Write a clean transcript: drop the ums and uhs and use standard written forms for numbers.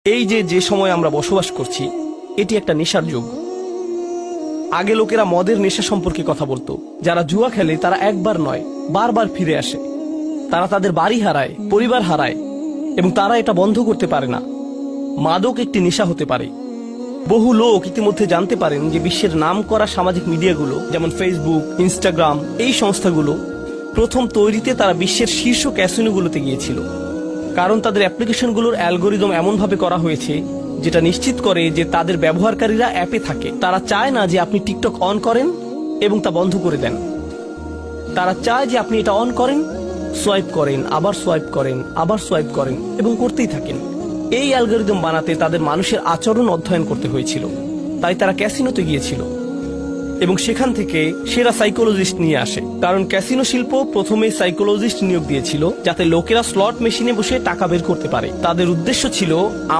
এই যে সময় আমরা বসবাস করছি, এটি একটা নেশার যুগ। আগে লোকেরা মদের নেশা সম্পর্কে কথা বলতো। যারা জুয়া খেলে তারা একবার নয়, বারবার ফিরে আসে। তারা তাদের বাড়ি হারায়, পরিবার হারায়, এবং তারা এটা বন্ধ করতে পারে না। মাদক একটি নেশা হতে পারে। বহু লোক ইতিমধ্যে জানতে পারেন যে বিশ্বের নামকরা সামাজিক মিডিয়াগুলো যেমন ফেসবুক, ইনস্টাগ্রাম, এই সংস্থাগুলো প্রথম তৈরিতে তারা বিশ্বের শীর্ষ ক্যাসিনোগুলোতে গিয়েছিল। কারণ তাদের অ্যাপ্লিকেশনগুলোর অ্যালগোরিদম এমনভাবে করা হয়েছে যেটা নিশ্চিত করে যে তাদের ব্যবহারকারীরা অ্যাপে থাকে। তারা চায় না যে আপনি টিকটক অন করেন এবং তা বন্ধ করে দেন। তারা চায় যে আপনি এটা অন করেন, সোয়াইপ করেন, আবার সোয়াইপ করেন, আবার সোয়াইপ করেন এবং করতেই থাকেন। এই অ্যালগোরিদম বানাতে তাদের মানুষের আচরণ অধ্যয়ন করতে হয়েছিল। তাই তারা ক্যাসিনোতে গিয়েছিল এবং সেখান থেকে সেরা সাইকোলজিস্ট নিয়ে আসে। কারণ ক্যাসিনো শিল্প প্রথমে সাইকোলজিস্ট নিয়োগ দিয়েছিল যাতে লোকেরা স্লট মেশিনে বসে টাকা বের করতে পারে। তাদের উদ্দেশ্য ছিল